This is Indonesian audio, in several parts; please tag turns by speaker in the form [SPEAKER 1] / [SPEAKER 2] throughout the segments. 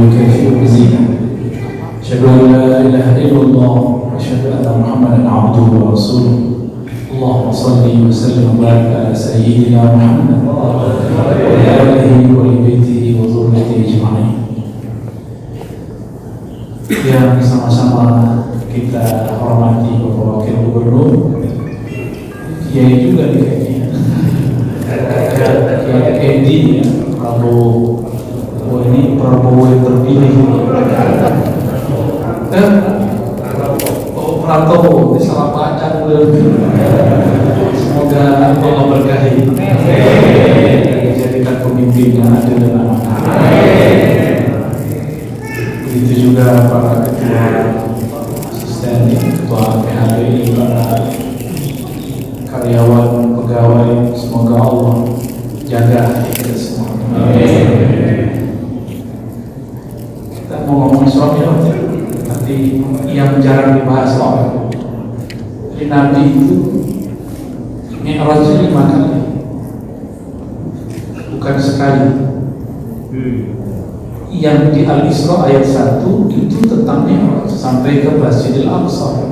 [SPEAKER 1] يكافئ مزيدا. أشهد أن لا إله إلا الله وأشهد أن محمدا عبده ورسوله. اللهم صل وسلم وبارك على سيدنا محمد وعلى آله وبيته وذريته أجمعين. Yang sama-sama kita hormati Bapak Wakil Gubernur, Kiai juga nih kayaknya, Kiai Edi, Prabowo. Oh, ini Prabowo yang terpilih. Pratowo, ini salah baca dulu. Semoga Allah berkahi, dijadikan pemimpin yang adil dan amanah. Begitu juga para ketua asisten, ketua PHBI, para karyawan, pegawai, semoga Allah jaga kita semua. Kita mau ngomong suami nanti yang jarang dibahas soal Nabi itu Mi'rajnya 5 kali, bukan sekali. Yang di Al-Isra ayat 1 itu tentang Mi'raj sampai ke Masjidil Aqsa.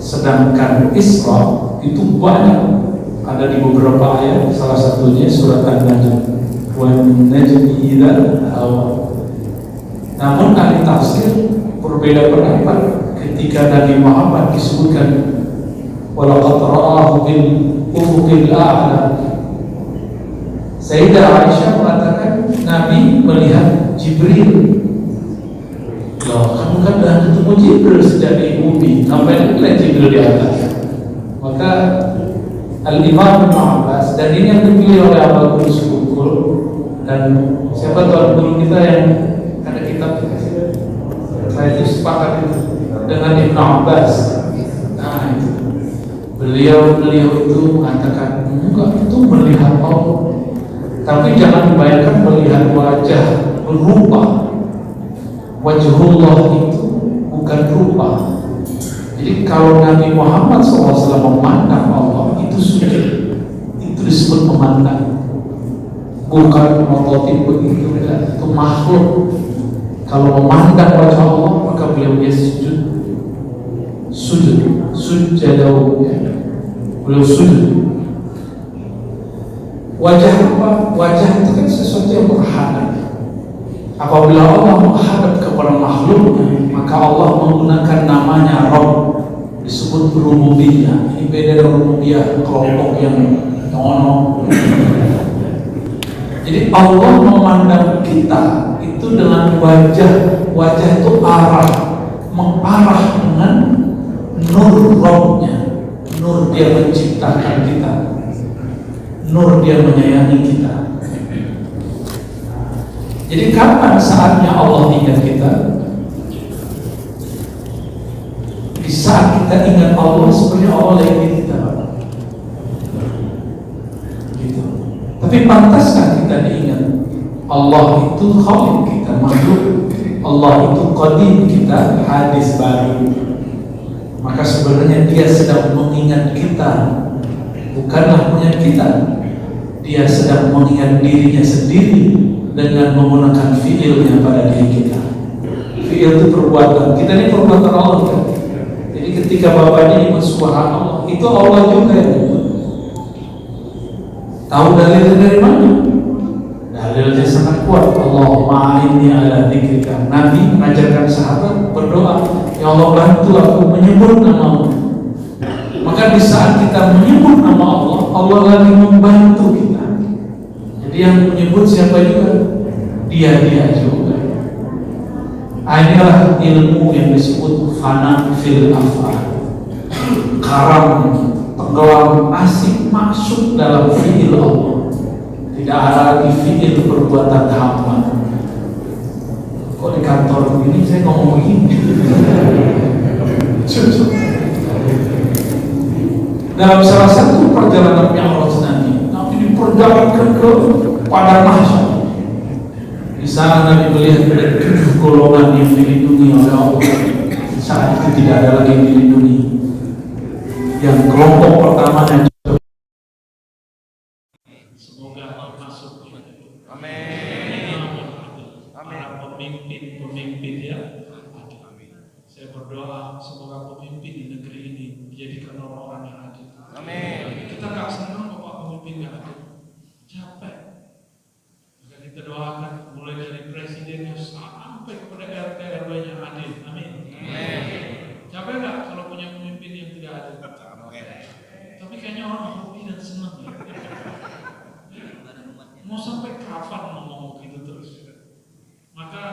[SPEAKER 1] Sedangkan Isra itu banyak, ada di beberapa ayat, salah satunya surat An-Najm, wan najmi idza hawa. Namun ahli tafsir berbeda pendapat ketika Nabi Muhammad disebutkan walaqad ra'ahu bil ufuqil a'la. Sayyidah Aisyah mengatakan Nabi melihat Jibril. Loh, kamu kan dah ketemu Jibril sejak di bumi, ngapain melihat Jibril di atas? Maka Al-Imam Ibn Abbas, dan ini yang dipilih oleh Abah Guru Sukul, dan siapa tuan guru kita yang ada kitab, saya itu sepakat itu dengan Ibn Abbas. Nah itu beliau itu mengatakan enggak, itu melihat Allah, tapi jangan dibayangkan melihat wajah berupa. Wajhullah itu bukan rupa. Jadi kalau Nabi Muhammad SAW memandang Allah itu sujud, itu disebut memandang, bukan prototip begitu. Itu makhluk. Kalau memandang wajah Allah maka beliau dia sujud jauh, beliau sujud. Wajah apa? Wajah itu kan sesuatu yang berhadap. Apabila Allah menghadap kepada makhluknya, maka Allah menggunakan namanya Rabb, disebut rububiyah. Ini beda dengan rububiyah kelompok yang nono. Jadi Allah memandang kita itu dengan wajah itu mengarah dengan nur Rabb-nya, nur dia menciptakan kita, nur dia menyayangi kita. Jadi kapan saatnya Allah ingat kita? Di saat kita ingat Allah sebenarnya Allah lagi kita, gitu. Tapi pantaskah kita diingat? Allah itu khaliq kita, makhluk. Allah itu qadim kita, hadis baru. Maka sebenarnya dia sedang mengingat kita, bukanlah mengingat kita. Dia sedang mengingat dirinya sendiri dengan menggunakan fi'ilnya pada diri kita. Fi'il itu perbuatan. Kita ini perbuatan Allah kan? Jadi ketika bapaknya nyebut subhanallah, itu Allah juga yang nyebut. Tahu dalilnya dari mana? Dalilnya sangat kuat. Allahumma a'inni ala dzikrika. Nabi mengajarkan sahabat berdoa, ya Allah bantu aku menyebut nama-Mu. Maka di saat kita menyebut nama Allah, Allah lagi membantu kita. Jadi yang menyebut siapa juga? Dia juga. Inilah ilmu yang disebut fana fil af'al. Karam, tenggelam, asik masuk dalam fi'il Allah. Tidak ada lagi fi'il perbuatan hamba. Kok di kantor ini saya ngomong begini? Dalam salah satu perjalanan Mi'raj Nabi diperjalankan ke padang mahsyar. Di sana Nabi melihat ada 7 golongan yang dilindungi oleh Allah. Saat itu tidak ada lagi yang dilindungi. Yang kelompok pertamanya. Semoga Allah masuk. Amin.
[SPEAKER 2] para pemimpin-pemimpin yang adil. Saya berdoa semoga pemimpin di negeri ini dijadikan orang-orang yang adil. Amin. Kita nggak senang bapak pemimpin yang adil, capek. Maka kita doakan mulai dari presidennya sampai kepada RT RW yang adil. Amin. Capek nggak kalau punya pemimpin yang tidak adil? Tapi kayaknya orang hobi dan senang. Mau sampai kapan ngomong begitu terus? Maka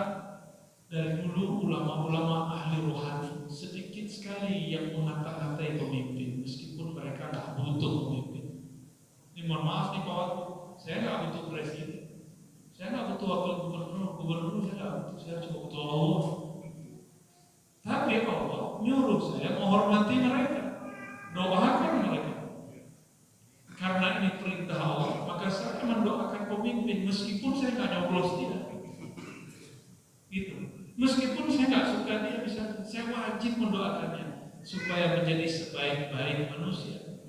[SPEAKER 2] dari dulu ulama-ulama ahli rohani sedikit sekali yang mengata-ngatai pemimpin, meskipun mereka nggak butuh pemimpin. Ini mohon maaf nih Pak Wagub, saya nggak butuh presiden, saya nggak butuh wakil gubernur saya nggak butuh, saya cuma butuh Allah. Tapi Allah nyuruh saya menghormati mereka, doakan mereka. Karena ini perintah Allah, maka saya mendoakan pemimpin meskipun saya nggak nyoblos dia. Gitu. Meskipun saya nggak suka dia, saya wajib mendoakannya supaya menjadi sebaik-baik manusia.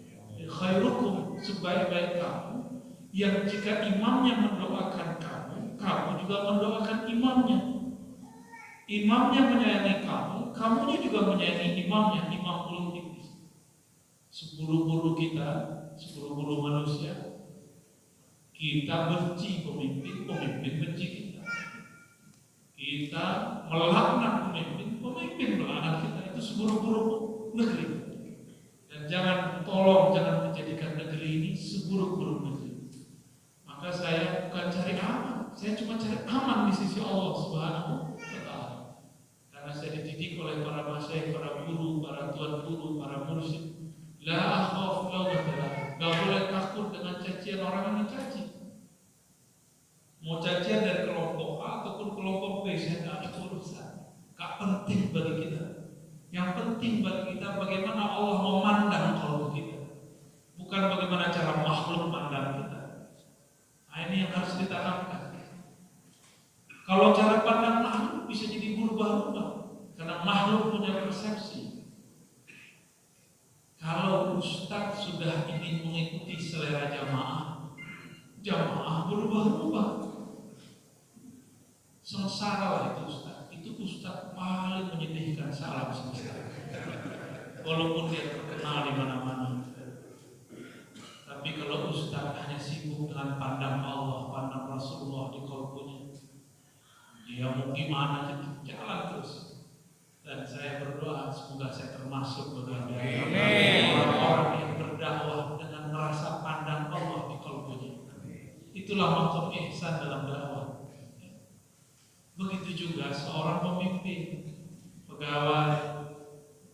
[SPEAKER 2] Khairukum, sebaik-baik kamu, yang jika imamnya mendoakan kamu, kamu juga mendoakan imamnya. Imamnya menyayangi kamu, kamunya juga menyayangi imamnya, imam ulul. Sepuluh-puluh kita, sepuluh-puluh manusia, kita benci pemimpin, pemimpin benci kita. Kita melaknat pemimpin, pemimpin melaknat kita. Itu seburuk-buruk negeri. Dan jangan menjadikan negeri ini seburuk-buruk negeri. Maka saya bukan cari aman, saya cuma cari aman di sisi Allah Subhanahu wa Ta'ala. Karena saya dididik oleh para masyayikh, para guru, para tuan guru, para mursyid. La akhaf lawmata laim. Gak boleh takut dengan cacian orang yang mencaci. Mau cacian dari kelompok A ataupun kelompok B, saya tidak ada urusan. Gak penting bagi kita. Yang penting bagi kita bagaimana Allah memandang kelompok kita, bukan bagaimana cara makhluk pandang kita. Nah, ini yang harus ditanamkan. Kalau cara pandang makhluk bisa jadi berubah-ubah, karena makhluk punya persepsi. Kalau ustaz sudah ingin mengikuti selera jamaah berubah-ubah. Sengsara lah itu ustaz. Itu ustaz paling menyedihkan salam semesta. Walaupun dia terkenal di mana-mana. Tapi kalau ustaz hanya sibuk dengan pandang Allah, pandang Rasulullah di kolbunya, dia mau gimana jalan terus. Dan saya berdoa semoga saya termasuk bagian dari orang-orang yang berdakwah dengan merasa pandang Allah di kolbunya. Itulah maksud ihsan dalam dakwah. Begitu juga seorang pemimpin, pegawai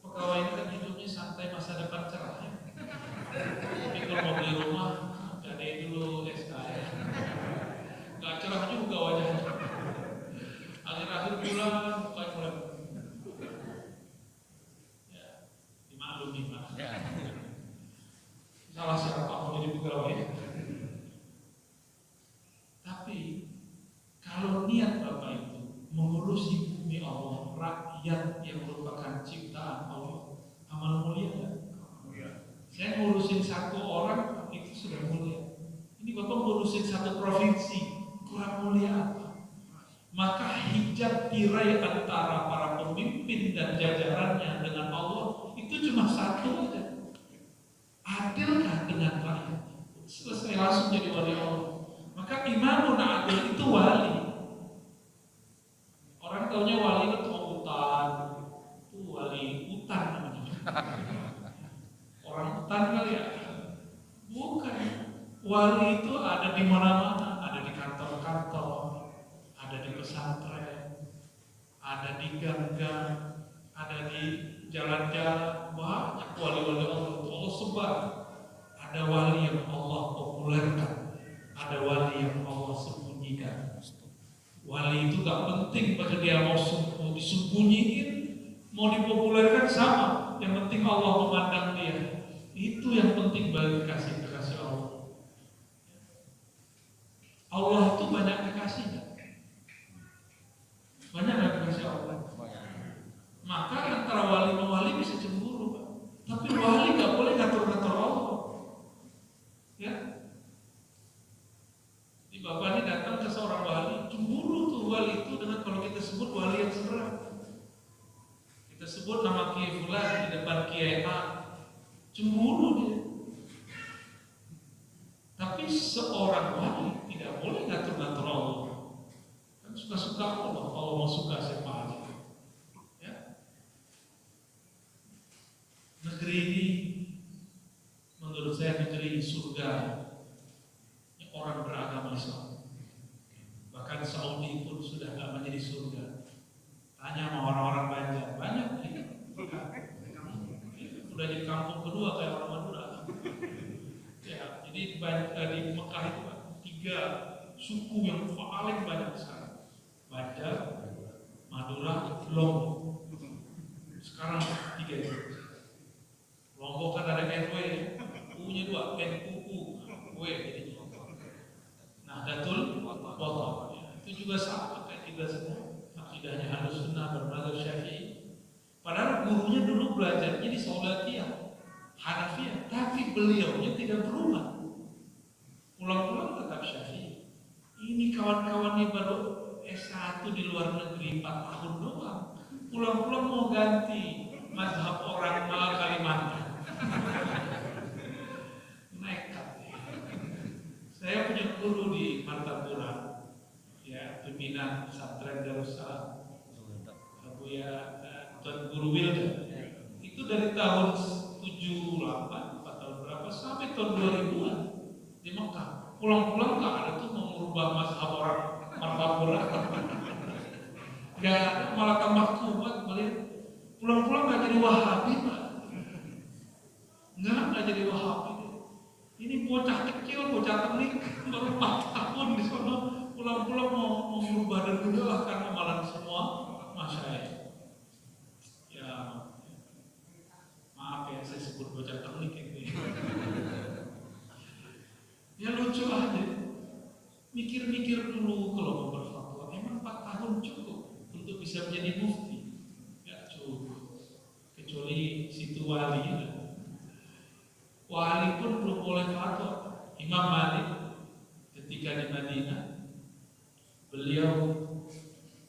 [SPEAKER 2] ini kan hidupnya santai, masa depan cerah ya. Tapi kalau mau beli rumah, gadai dulu SK ya. Gak cerah juga wajahnya. Akhir-akhir bulan bukan mulai. Ya, dimaklumi Pak. Salah siapa mau jadi pegawai. Tapi kalau niat Bapak itu mengurusi bumi Allah, rakyat yang merupakan ciptaan Allah, amal mulia kan? Saya ngurusin satu orang itu sudah mulia. Ini Bapak ngurusin satu provinsi, kurang mulia apa? Maka hijab tirai antara para pemimpin dan jajarannya dengan Allah itu cuma satu aja. Adilkah dengan rakyat? Selesai langsung jadi wali Allah. Maka imamun adil itu wali. Orang taunya wali itu hutan, itu wali hutan namanya. Orang hutan kali ya? Bukan. Wali itu ada di mana-mana, ada di kantor-kantor, ada di pesantren, ada di gang-gang, ada di jalan-jalan. Banyak wali-wali Allah. Allah sebar. Ada wali yang Allah populerkan, ada wali yang Allah sembunyikan. Wali itu gak penting pada dia mau disembunyiin, mau dipopulerkan sama. Yang penting Allah memandang dia. Itu yang penting bagi kekasih Allah. Allah itu banyak kekasihnya. Banyak kekasih Allah. Maka antara wali dan wali bisa cemburu, Pak. Tapi wali gak boleh ngatur-ngatur Allah. Ya. Di Bapak ini datang ke seorang wali, cemburu tuh wali itu seorang wali tidak boleh ngatur-ngatur Allah. Kan suka-suka Allah, kalau mau suka siapa aja. Ya. Negeri ini menurut saya negeri surga orang beragama Islam. Bahkan Saudi pun sudah tidak menjadi surga. Tanya sama orang-orang banyak nih. Udah jadi kampung kedua kayak orang Madura. Ya, jadi di Mekah itu kan 3 suku yang paling banyak sekarang. Banjar, Madura, Lombok. Sekarang 3 itu. Lombok kan ada NW, U-nya 2, NUU, W jadi. Nah, Datul Botoh. Itu juga sama kayak kita semua. Akidahnya Ahlussunnah bermadzhab Syafi'i. Padahal gurunya dulu belajarnya di Saudatiyah, Hanafiyah, tapi beliaunya tidak berubah. Pulang-pulang tetap Syafi'i. Ini kawan-kawannya baru S1 di luar negeri 4 tahun doang. Pulang-pulang mau ganti mazhab orang Kalimantan. Nekat. Saya punya guru di Martapura, ya, pimpinan pesantren Darussalam, Buya Tuan Guru Wilda. Itu dari tahun 78, 4 tahun berapa, sampai tahun 2000-an di Mekah. Pulang-pulang nggak ada tuh mau merubah mazhab orang Martapura. Nggak ada, malah tambah kuat. Pulang-pulang nggak jadi Wahabi, Pak. Nggak jadi Wahabi. Ini bocah kecil, bocah tenik, baru 4 tahun di sana, pulang-pulang mau merubah dan udahlah karena malah semua masyarakat. Ya, maaf ya saya sebut bocah tenik ini. Ya lucu aja. Mikir-mikir dulu kalau mau berfatwa. Emang 4 tahun cukup untuk bisa menjadi mufti? Ya cukup. Kecuali situ wali. Wali pun belum boleh fatwa. Imam Malik ketika di Madinah, beliau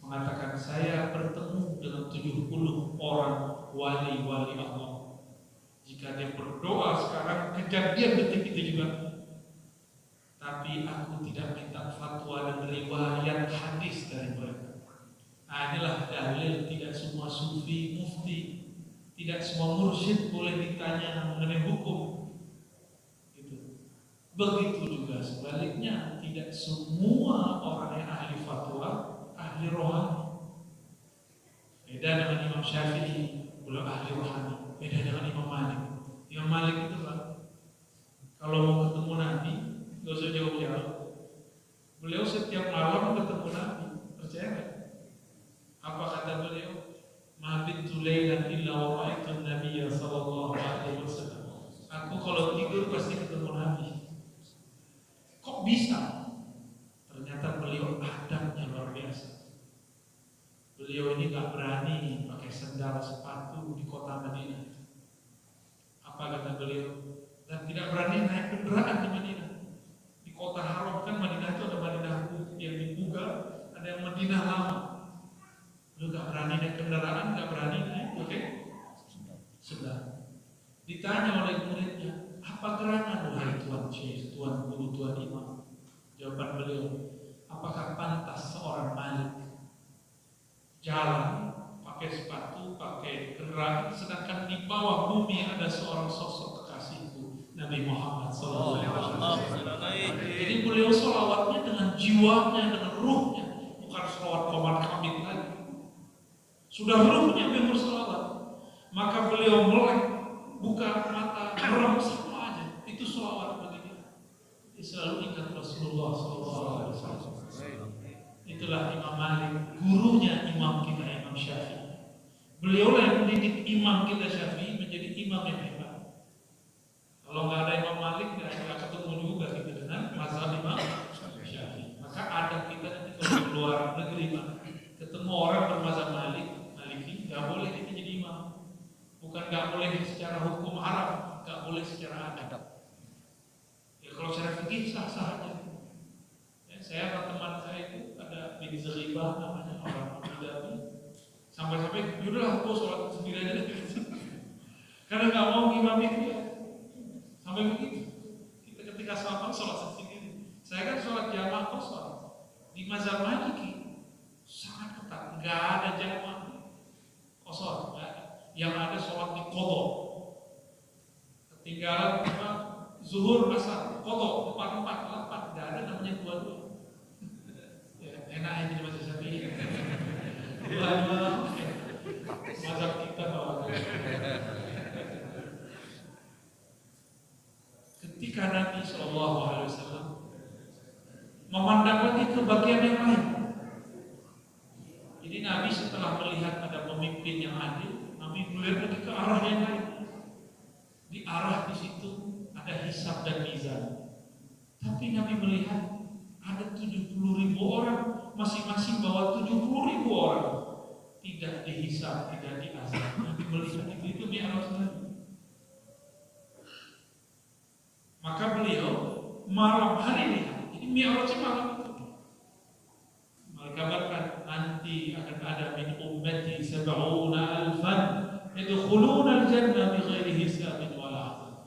[SPEAKER 2] mengatakan saya bertemu dengan 70 orang wali-wali Allah. Jika dia berdoa sekarang, kejadian detik itu juga. Tapi aku tidak minta fatwa dan riwayat hadis dari mereka. Nah, inilah dalil tidak semua sufi mufti, tidak semua mursyid boleh ditanya mengenai hukum. Begitu juga sebaliknya, tidak semua orang yang ahli fatwa ahli rohani. Beda dengan Imam Syafi'i, beliau ahli rohani. Beda dengan Imam Malik. Imam Malik itu kan, kalau mau ketemu Nabi, nggak usah jauh-jauh. Beliau setiap malam ketemu Nabi, percaya nggak? Apa kata beliau? Ma bintu lailan illa wa ra'aitu Nabiyya sallallahu alaihi wasallam. Aku kalau tidur pasti ketemu Nabi. Kok bisa? Ternyata beliau adabnya luar biasa. Beliau ini gak berani pakai sandal sepatu di kota Madinah. Apa kata beliau? Dan tidak berani naik kendaraan di Madinah. Di kota haram kan Madinah itu ada Madinah yang dibuka, ada yang Madinah lama. Beliau gak berani naik kendaraan, gak berani naik pakai sandal. Ditanya oleh muridnya, apa gerangan wahai Tuan Syekh, Tuan Guru, Tuan Imam? Jawaban beliau, apakah pantas seorang Malik jalan pakai sepatu, pakai kendaraan, sedangkan di bawah bumi ada seorang sosok kekasihku, Nabi Muhammad SAW. Jadi beliau sholawatnya dengan jiwanya, dengan ruhnya, bukan sholawat komat kamit lagi. Sudah ruhnya beliau bersolawat, maka beliau melek, buka mata, merem sama aja. Itu sholawat bagi dia. Selalu ingat Rasulullah SAW. Itulah Imam Malik, gurunya imam kita Imam Syafi'i. Beliau yang mendidik imam kita Syafi'i menjadi imam yang hebat. Kalau nggak ada Imam Malik, nggak ketemu juga kita dengan mazhab Imam Syafi'i. Maka ada kita nanti kalau keluar negeri, ketemu orang bermazhab Maliki, nggak boleh kita jadi imam. Bukan nggak boleh secara hukum haram, nggak boleh secara adab. Ya kalau secara fikih sah-sah aja. Ya, saya sama teman saya itu ada di Zeribah namanya orang Abu Dhabi. Sampai-sampai, yaudahlah aku sholat sendiri aja deh. Karena nggak mau ngimami dia. Sampai begitu. Kita ketika sholat sendiri. Di mazhab Maliki sangat ketat, nggak ada jamak kosong, yang ada sholat di kodok, ketinggalan zuhur asar kodok 4-4-8, nggak ada namanya dua-dua. Ya, enak aja di mazhab Syafi'i. Dua-dua mazhab kita bahwa ketika Nabi SAW memandang lagi ke bagian yang lain. Jadi Nabi setelah melihat ada pemimpin yang adil, Nabi melihat lagi ke arah yang lain. Di arah di situ ada hisab dan mizan. Tapi Nabi melihat ada 70.000 orang, masing-masing bawa 70.000 orang. Tidak dihisab, tidak diazab. Nabi melihat itu Mi'raj Nabi. Maka beliau malam hari lihat, ini Mi'raj malam itu. Mengkabarkan nanti akan ada min ummati 70.000 yadkhuluna al-jannah bighairi hisabin wala azab.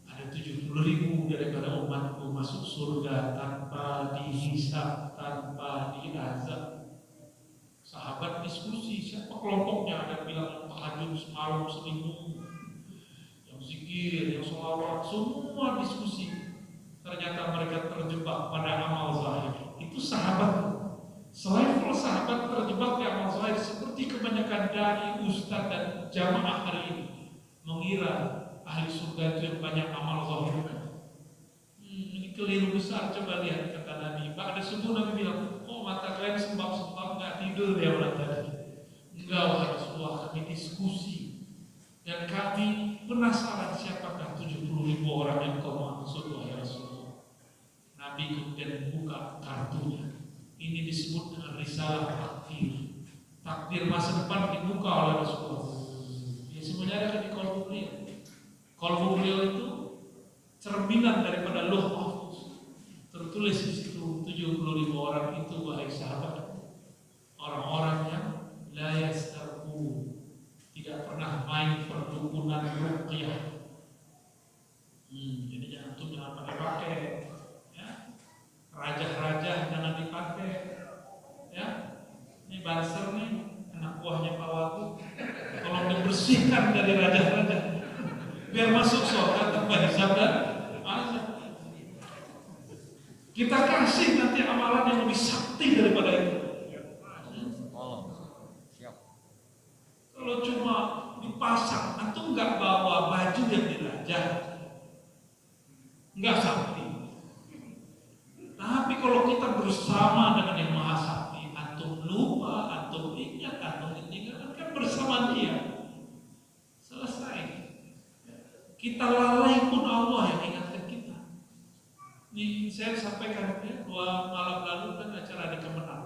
[SPEAKER 2] Ada 70.000 daripada umatku masuk surga tanpa dihisab, tanpa diazab. Sahabat diskusi siapa kelompoknya, ada bilang tahajud semalam seminggu, yang zikir, yang sholawat, semua diskusi. Ternyata mereka terjebak pada amal zahir. Itu sahabat. Selevel sahabat terjebak di amal zahir seperti kebanyakan dai, ustaz dan jamaah hari ini mengira ahli surga itu yang banyak amal zahir. Ini keliru besar. Coba lihat kata Nabi. Pada subuh Nabi bilang, oh mata kalian sembab-sembab nggak tidur ya orang tadi. Enggak, wahai Rasulullah, kami diskusi dan kami penasaran siapakah 70.000 orang yang kau maksud wahai Rasulullah. Nabi kemudian membuka kartunya. Ini disebut dengan risalah takdir. Takdir masa depan dibuka oleh Rasulullah. Ya semuanya ada di kolbu beliau. Kolbu beliau itu cerminan daripada Lauh Mahfuz. Tertulis di situ 70.000 orang itu wahai sahabat, orang-orang yang la yastarqu, tidak pernah main perdukunan ruqyah. Jadi jangan pakai. Raja-raja jangan dipakai, ya. Ini banser nih, anak buahnya Pak Wagub, tolong dibersihkan dari raja-raja, biar masuk surga tanpa hisab dan azab. Kita kasih nanti amalan yang lebih sakti daripada itu. Kalau cuma dipasang, antum nggak bawa baju yang dirajah, nggak sakti. Tapi kalau kita bersama dengan yang Maha Sakti, antum lupa, antum ingat, antum ditinggalkan, kan bersama Dia. Selesai. Kita lalai pun Allah yang ingatkan kita. Ini saya sampaikan ya, 2 malam lalu kan acara di Kemenang.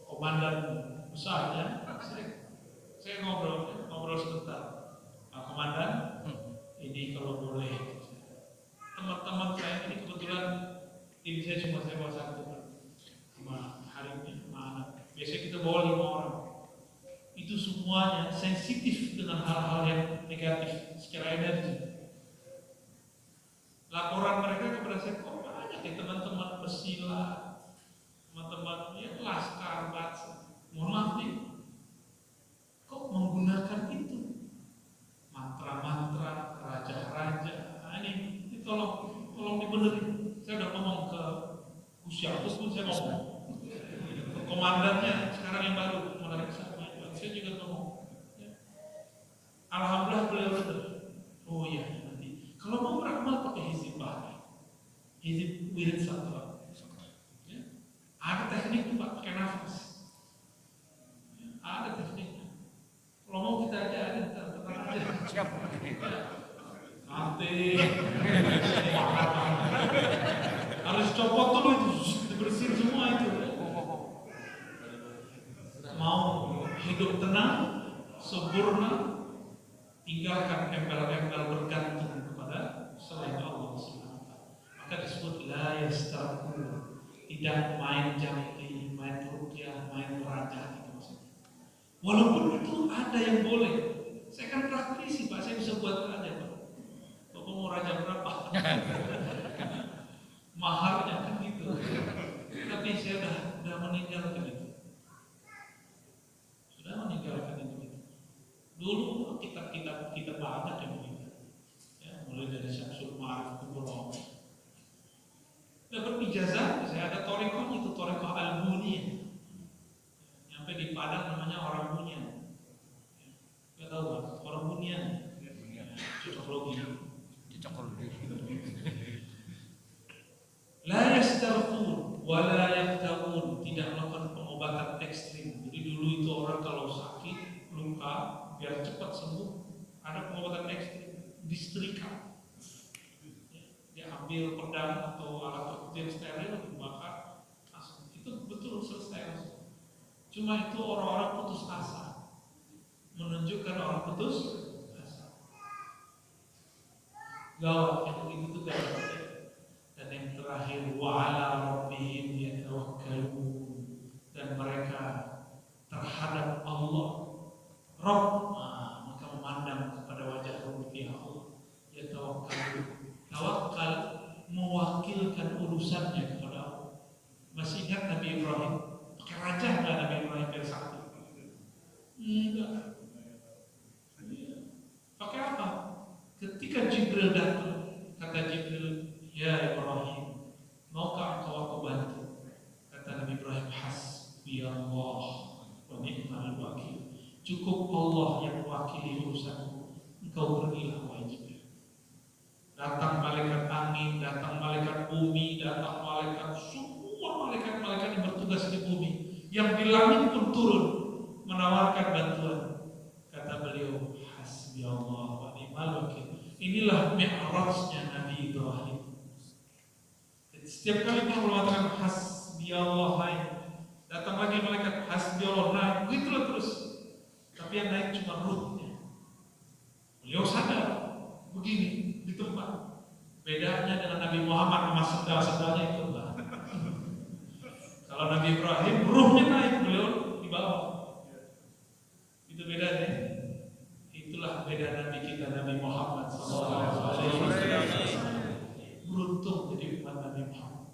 [SPEAKER 2] Komandan besar ya, saya ngobrol sebentar. Nah, Komandan, ini kalau boleh, teman-teman saya ini kebetulan tim saya cuma saya bawa 1 sama hari ini sama anak. Biasanya kita bawa 5 orang. Itu semuanya sensitif dengan hal-hal yang negatif secara energi. Laporan mereka kepada saya, kok banyak ya teman-teman pesilat, teman-teman ya laskar, bangsa. Mohon maaf nih, kok menggunakan itu mantra-mantra raja-raja. Nah, ini tolong dibenerin. Saya udah ngomong ke Usiatus pun saya ngomong ke komandannya sekarang yang baru komandan sama saya juga ngomong ya. Alhamdulillah beliau benar. Oh iya nanti kalau mau beramal pakai hizib bahari, hizib wirid satra ya. Ada teknik tuh Pak, pakai nafas ya, ada tekniknya. Kalau mau kita ajarin tenang aja. Siap ya. Nanti harus copot dulu itu, dibersihin semua itu. Mau hidup tenang, sempurna, tinggalkan embel-embel bergantung kepada selain Allah SWT. Maka disebut la yastarqu, tidak main jampi, main ruqyah, main raja itu maksudnya. Walaupun itu ada yang boleh. Saya kan praktisi Pak, saya bisa buat raja Pak. Bapak mau raja berapa? Maharnya kan gitu. Kita tapi saya sudah meninggalkan itu. Sudah meninggalkan itu. Dulu kitab-kitab kita banyak yang begitu. Ya, mulai dari Syamsul Ma'arif Kubro. Dapat ijazah, saya ada torikoh itu torikoh Al-Buniyah. Nyampe di Padang namanya orang Bunyan. Gak tahu kan? Orang Bunyan. Cocokologi. La yastarqun wa la yaktawun, tidak melakukan pengobatan ekstrim. Jadi dulu itu orang kalau sakit, luka, biar cepat sembuh, ada pengobatan ekstrim, disetrika. Dia ambil pedang atau alat petir steril, dibakar, langsung. Itu betul selesai langsung. Cuma itu orang-orang putus asa, menunjukkan orang putus asa. Gawat yang begitu itu gawat. Dan yang terakhir, wa'ala rabbihim yatawakkalun, dan mereka terhadap Allah Rabb, maka memandang kepada wajah rupiah Allah. Yatawakkalun, tawakal mewakilkan urusannya kepada Allah. Masih ingat Nabi Ibrahim? Pakai raja nggak Nabi Ibrahim yang sakti? Enggak. Pakai apa? Ketika Jibril datang, kata Jibril, ya Ibrahim, maukah engkau aku bantu? Kata Nabi Ibrahim, hasbiyallah wa ni'mal wakil. Cukup Allah yang mewakili urusanku. Engkau pergilah wahai Jibril. Datang malaikat angin, datang malaikat bumi, datang malaikat, semua malaikat-malaikat yang bertugas di bumi, yang di langit pun turun menawarkan bantuan. Kata beliau, hasbiyallah wa ni'mal wakil. Inilah mi'rajnya Nabi Ibrahim. Setiap kali Tuhan mengatakan hasbiyallah, datang lagi malaikat hasbiyallah, naik, begitulah terus. Tapi yang naik cuma ruhnya. Beliau sadar begini di tempat. Bedanya dengan Nabi Muhammad sama sendal-sendalnya itu lah. Kalau Nabi Ibrahim ruhnya naik, beliau di bawah. Itu bedanya. Itulah beda Nabi kita, Nabi Muhammad SAW. Beruntung jadi umat Nabi Muhammad.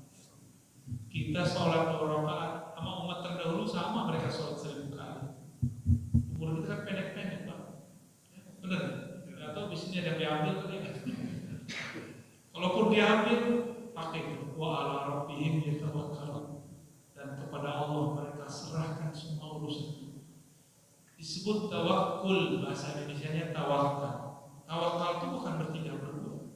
[SPEAKER 2] Kita sholat 2 rakaat sama umat terdahulu sama, mereka sholat 1000 kali. Umur kita kan pendek-pendek, Pak. Benar? Nggak tahu di sini ada yang diambil kali ya. Kalaupun diambil, pakai itu. Wa ala rabbihim yatawakkalun, dan kepada Allah mereka serahkan semua urusan. Disebut tawakul, bahasa Indonesianya tawakal. Tawakal itu bukan bertindak berbuat.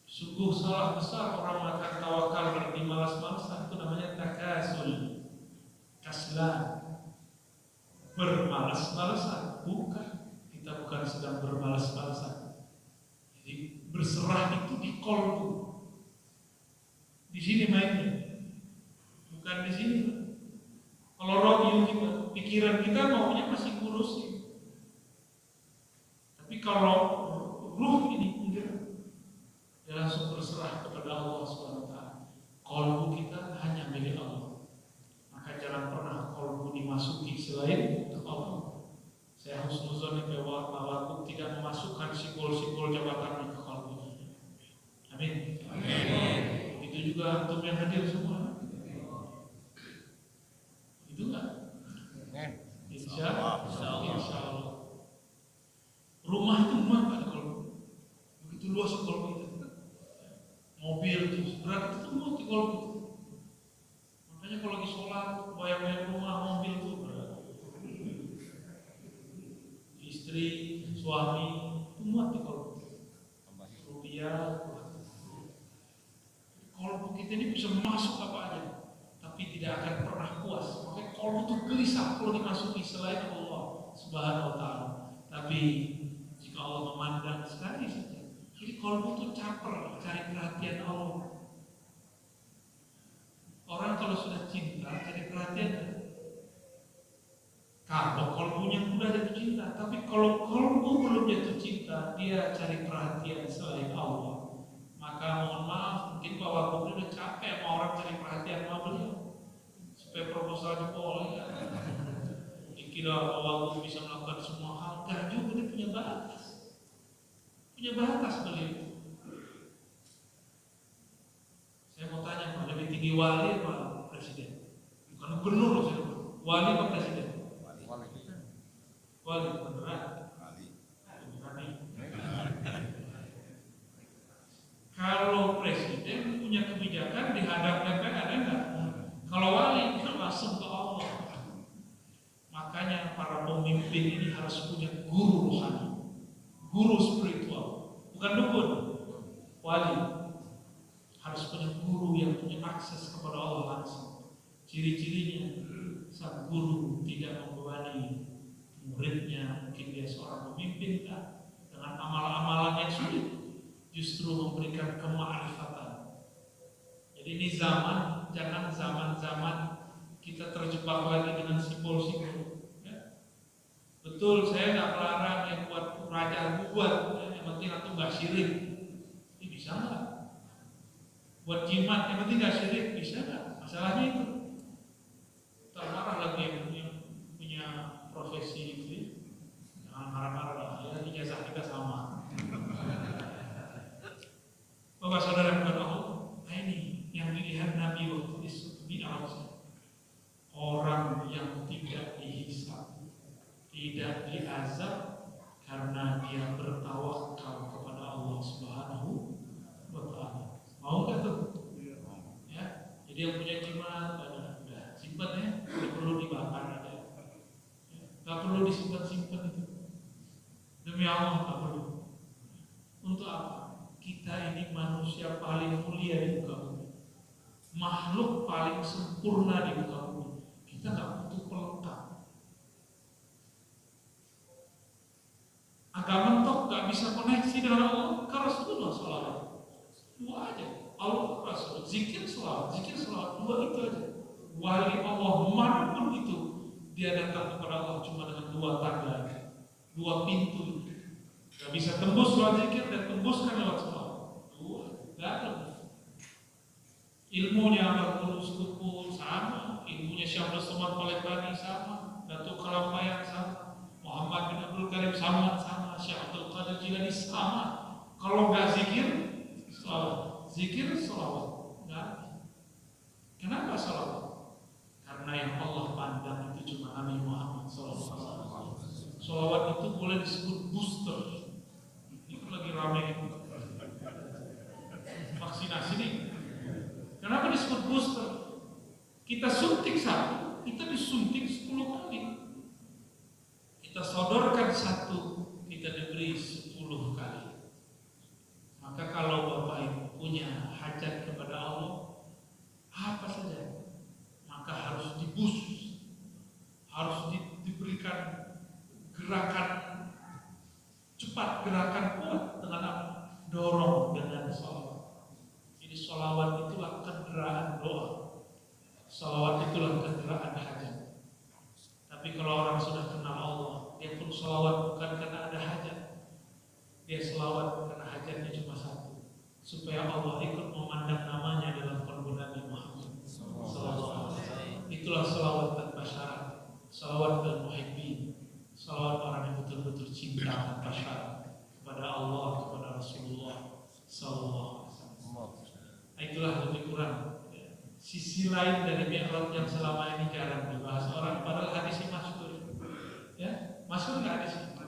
[SPEAKER 2] Sungguh salah besar orang mengatakan tawakal berarti malas-malasan. Itu namanya takasul, kaslan, bermalas-malasan. Bukan, kita bukan sedang bermalas-malasan. Jadi berserah itu di kolbu. Di sini mainnya, bukan di sini. Kalau roh kita, pikiran kita maunya masih ngurusin. Tapi kalau ruh ini enggak, dia langsung berserah kepada Allah SWT. Kolbu kita hanya milik Allah. Maka jangan pernah kolbu dimasuki selain Allah. Saya husnuzon bahwa tidak memasukkan simbol-simbol jabatan ke kolbu. Amin. Amin. Itu juga antum yang hadir semua. Itu enggak? Insya Allah. Rumah itu muat pada kolbu. Begitu luas kolbu itu. Mobil itu berat itu muat di kolbu itu. Makanya kalau lagi sholat, bayang-bayang rumah, mobil itu berat. Istri, suami itu muat di kolbu. Rupiah. Kolbu kita ini bisa masuk apa aja, tapi tidak akan pernah puas. Makanya kolbu itu gelisah kalau dimasuki selain Allah Subhanahu wa Ta'ala. Tapi jika Allah memandang sekali saja, jadi kolbu itu caper cari perhatian Allah. Orang kalau sudah cinta cari perhatian. Kalau kolbunya sudah jatuh cinta, tapi kalau kolbu belum jatuh cinta, dia cari perhatian selain Allah. Maka mohon maaf, mungkin Pak Wagub udah capek sama orang cari perhatian sama beliau supaya proposal diboleh. Dikira Pak Wagub bisa melakukan semua hal, enggak juga, dia punya batas. Punya batas beliau. Saya mau tanya Pak, lebih tinggi wali apa Bukan gubernur loh, wali apa presiden? Wali beneran. Kalau presiden punya kebijakan dihadap DPR enggak? Kalau wali kan langsung ke Allah. Makanya para pemimpin ini harus punya guru rohani, guru spiritual, bukan dukun. Wali harus punya guru yang punya akses kepada Allah langsung. Ciri-cirinya, sang guru tidak membebani muridnya, mungkin dia seorang pemimpin kan, dengan amalan-amalan yang sulit, justru memberikan kemakrifatan. Jadi ini zaman, jangan zaman-zaman kita terjebak lagi dengan simbol-simbol. Ya. Betul, saya nggak melarang yang buat raja buat, yang penting aku nggak syirik. Ini bisa nggak? Buat jimat, yang penting nggak syirik, bisa nggak? Masalahnya itu. Termarah lagi yang punya profesi itu, jangan marah-marah, ya ijazah kita sama. Bapak saudara yang berdoa, nah ini yang dilihat Nabi waktu Mi'raj, orang yang tidak dihisab, tidak diazab karena dia bertawakal kepada Allah Subhanahu wa Ta'ala. Mau nggak tuh? Ya, jadi yang punya jimat, udah simpan ya, tidak perlu dibakar aja, nggak perlu disimpan-simpan itu. Demi Allah nggak perlu. Untuk apa? Kita ini manusia paling mulia di muka bumi, makhluk paling sempurna di muka bumi. Kita nggak butuh pelengkap. Agama mentok nggak bisa koneksi dengan Allah, ke Rasulullah sallallahu. Dua aja, Allah Rasul, zikir salawat, dua itu aja. Wali Allah manapun itu, dia datang kepada Allah cuma dengan dua tanda, dua pintu. Gak bisa tembus lewat zikir dan tembuskan lewat salawat. Dua, gak ada. Ilmunya Abah Kudus Kupul sama, ilmunya Syaikhul Somad Palembani sama, Datuk Kalampayan sama, Muhammad bin Abdul Karim sama, Syekh Abdul Qadir Jilani sama. Kalau gak zikir, salawat. Zikir, salawat. Gak. Kenapa salawat? Karena yang Allah pandang itu cuma Nabi Muhammad SAW. Salawat itu boleh disebut booster. Ini lagi rame vaksinasi nih. Kenapa disebut booster? Kita suntik satu, kita disuntik 10 kali. Kita sodorkan satu, kita diberi 10 kali. Maka kalau Bapak Ibu punya hajat kepada Allah, apa saja, maka harus dibus, harus diberikan gerakan cepat, gerakan kuat dengan apa? Dorong dengan sholawat. Jadi sholawat itulah kendaraan doa, sholawat itulah kendaraan hajat. Tapi kalau orang sudah kenal Allah, dia pun sholawat bukan karena ada hajat, dia sholawat karena hajatnya cuma satu, supaya Allah ikut memandang namanya dalam kalbu Nabi Muhammad SAW. Itulah sholawat tanpa syarat, sholawat dan muhibbin, sholawat orang yang betul-betul cinta tanpa syarat kepada Allah, kepada Rasulullah SAW. Itulah lebih kurang sisi lain dari Mi'raj yang selama ini jarang dibahas orang, padahal hadisnya masyhur. Ya, masyhur nggak hadisnya?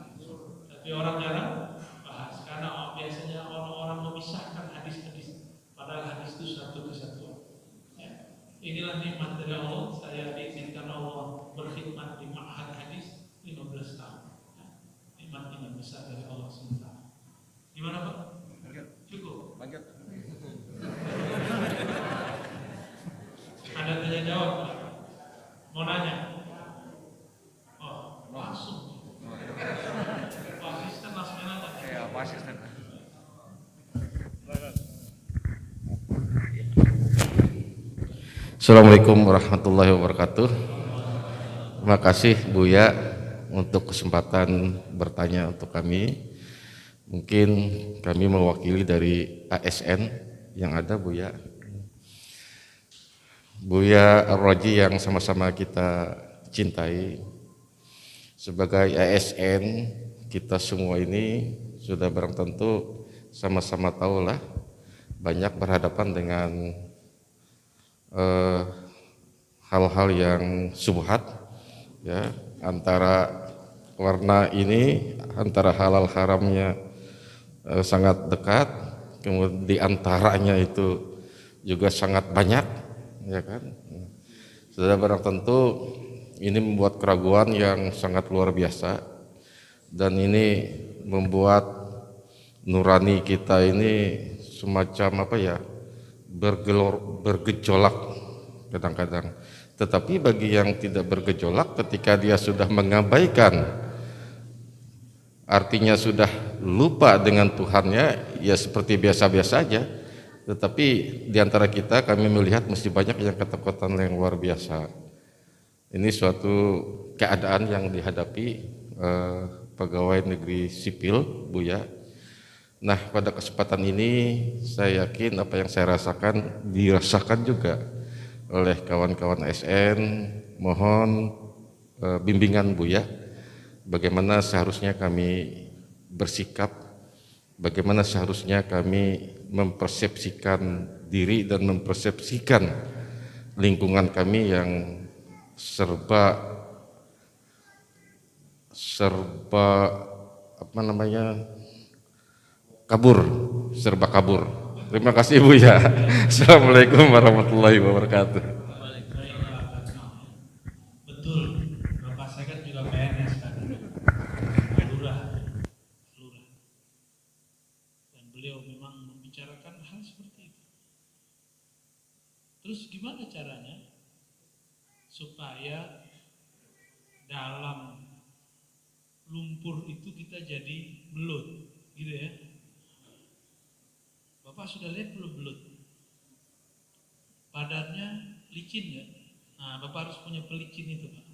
[SPEAKER 2] Tapi orang jarang bahas karena biasanya orang-orang memisahkan hadis-hadis, padahal hadis itu satu kesatuan. Ya. Inilah nikmat dari Allah. Saya diizinkan Allah berkhidmat di ma'had hadis 15 tahun. Ya. Nikmat ini besar dari Allah SWT. Gimana Pak? Cukup? Ada tanya jawab Pak? Mau nanya? Oh, langsung. Pak Asisten langsung nanya.
[SPEAKER 3] Ya, Pak Asisten. Assalamualaikum warahmatullahi wabarakatuh. Terima kasih Buya untuk kesempatan bertanya untuk kami. Mungkin kami mewakili dari ASN yang ada Buya Ar-Raji yang sama-sama kita cintai. Sebagai ASN, kita semua ini sudah barang tentu sama-sama tahulah banyak berhadapan dengan hal-hal hal yang subhat, ya, antara warna ini antara halal haramnya sangat dekat, kemudian di antaranya itu juga sangat banyak, ya kan. Sudah barang tentu ini membuat keraguan yang sangat luar biasa, dan ini membuat nurani kita ini semacam apa ya, bergejolak kadang-kadang. Tetapi bagi yang tidak bergejolak, ketika dia sudah mengabaikan, artinya sudah lupa dengan Tuhannya, ya seperti biasa-biasa aja. Tetapi di antara kita kami melihat mesti banyak yang ketakutan yang luar biasa. Ini suatu keadaan yang dihadapi pegawai negeri sipil, Buya. Nah, pada kesempatan ini saya yakin apa yang saya rasakan dirasakan juga oleh kawan-kawan ASN. Mohon bimbingan Buya, bagaimana seharusnya kami bersikap, bagaimana seharusnya kami mempersepsikan diri dan mempersepsikan lingkungan kami yang serba apa namanya, serba kabur. Terima kasih Bu ya. Assalamualaikum warahmatullahi wabarakatuh.
[SPEAKER 2] Betul, Bapak saya kan juga PNS kan, lurah, dan beliau memang membicarakan hal seperti itu. Terus gimana caranya supaya dalam lumpur itu kita jadi belut, gitu ya? Bapak sudah lihat belum belut? Badannya licin ya? Nah, Bapak harus punya pelicin itu, Pak.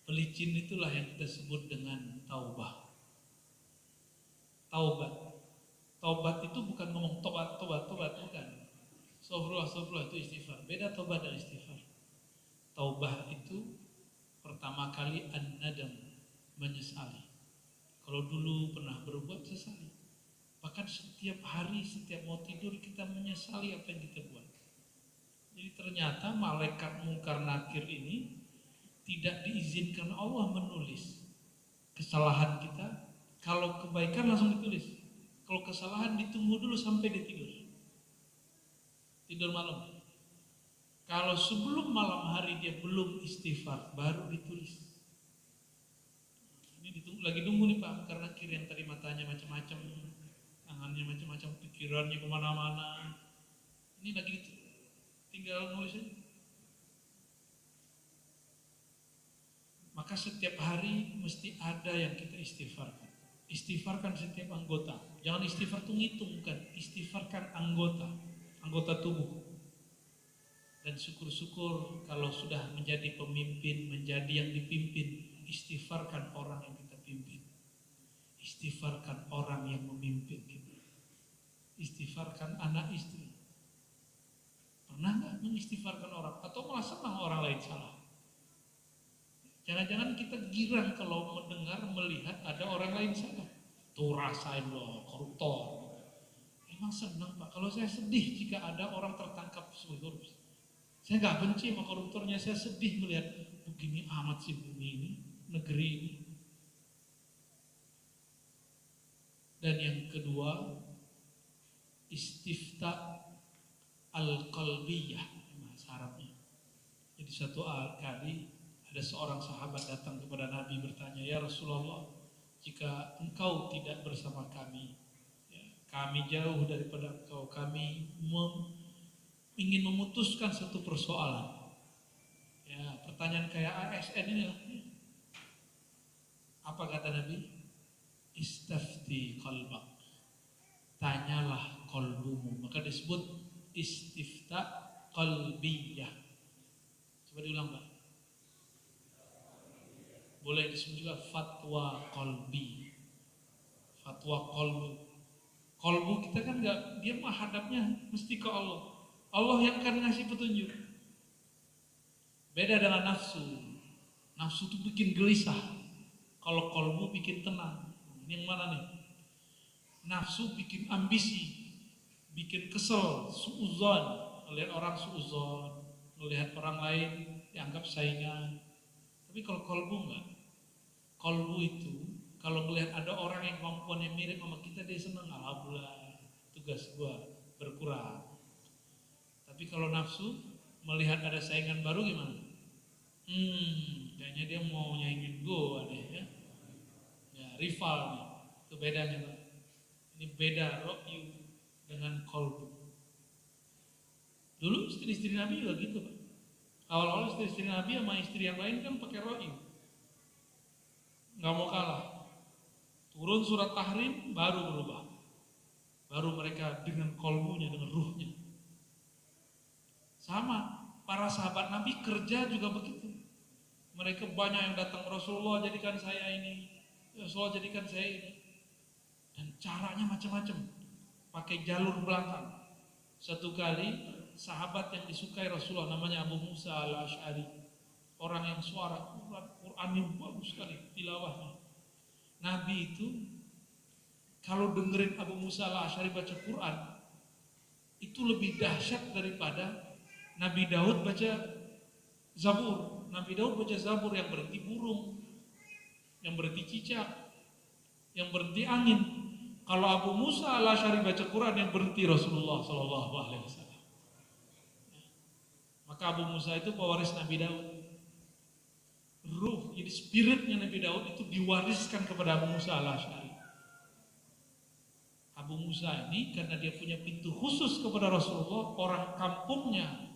[SPEAKER 2] Pelicin itulah yang kita sebut dengan taubah. Taubat itu bukan ngomong tobat, bukan. Astagfirullah itu istighfar. Beda tobat dan istighfar. Taubah itu pertama kali an-nadam, menyesali. Kalau dulu pernah berbuat, sesali. Bahkan setiap hari, setiap mau tidur kita menyesali apa yang kita buat. Jadi ternyata malaikat mungkar nakir ini tidak diizinkan Allah menulis kesalahan kita. Kalau kebaikan langsung ditulis. Kalau kesalahan ditunggu dulu sampai dia tidur malam. Kalau sebelum malam hari dia belum istighfar, baru ditulis. Ini lagi nunggu nih Pak, karena kiri yang tadi matanya macam-macam, tangannya macam-macam, pikirannya kemana-mana. Ini lagi tinggal nulis aja. Maka setiap hari mesti ada yang kita istighfarkan. Istighfarkan setiap anggota. Jangan istighfar itu ngitung, bukan. Istighfarkan anggota tubuh. Dan syukur-syukur kalau sudah menjadi pemimpin, menjadi yang dipimpin, istighfarkan orang yang kita pimpin. Istighfarkan orang yang memimpin kita. Istighfarkan anak istri. Pernah nggak mengistighfarkan orang? Atau malah senang orang lain salah? Jangan-jangan kita girang kalau mendengar, melihat ada orang lain salah. Tuh rasain loh, koruptor. Emang senang Pak, kalau saya sedih jika ada orang tertangkap sebagai korupsi. Saya nggak benci sama koruptornya, saya sedih melihat begini amat sih bumi ini, negeri ini. Dan yang kedua, istifta al-qalbiyah, bahasa Arabnya. Jadi satu kali ada seorang sahabat datang kepada Nabi bertanya, ya Rasulullah, jika engkau tidak bersama kami, ya, kami jauh daripada engkau, kami ingin memutuskan satu persoalan. Ya, pertanyaan kayak ASN ini lah. Apa kata Nabi? Istafti qalbak. Tanyalah qalbumu. Maka disebut istifta qalbiyah. Coba diulang Pak. Boleh disebut juga fatwa qalbi. Fatwa qalbu. Qalbu kita kan enggak, dia menghadapnya mesti ke Allah. Allah yang akan ngasih petunjuk. Beda dengan nafsu. Nafsu itu bikin gelisah. Kalau qalbu bikin tenang. Ini yang mana nih? Nafsu bikin ambisi, bikin kesel, suuzon. Lihat orang suuzon, melihat orang lain dianggap saingan. Tapi kalau kolbu enggak. Kolbu itu kalau melihat ada orang yang kemampuannya mirip sama kita, dia senang, alhamdulillah, tugas gua berkurang. Tapi kalau nafsu melihat ada saingan baru gimana? Kayaknya dia mau nyaingin gua deh ya. Ya, rival nih. Itu bedanya, Pak. Ini beda ro'yu dengan kolbu. Dulu istri-istri Nabi juga gitu, Pak. Awal-awal istri-istri Nabi sama istri yang lain kan pakai ro'yu. Nggak mau kalah. Turun surat tahrim baru berubah. Baru mereka dengan kolbunya, dengan ruhnya. Sama, para sahabat Nabi kerja juga begitu. Mereka banyak yang datang, Rasulullah jadikan saya ini, Rasulullah jadikan saya ini. Dan caranya macam-macam. Pakai jalur belakang. Satu kali sahabat yang disukai Rasulullah namanya Abu Musa al-Ash'ari. Orang yang suara Qur'annya bagus sekali tilawahnya. Nabi itu kalau dengerin Abu Musa al-Ash'ari baca Quran itu lebih dahsyat daripada Nabi Daud baca Zabur. Nabi Daud baca Zabur yang berarti burung, yang berarti cicak, yang berarti angin. Kalau Abu Musa al-Ash'ari baca Quran yang berarti Rasulullah Sallallahu Alaihi Wasallam. Maka Abu Musa itu pewaris Nabi Daud. Ruh, jadi spiritnya Nabi Daud itu diwariskan kepada Abu Musa al-Ash'ari. Abu Musa ini karena dia punya pintu khusus kepada Rasulullah, orang kampungnya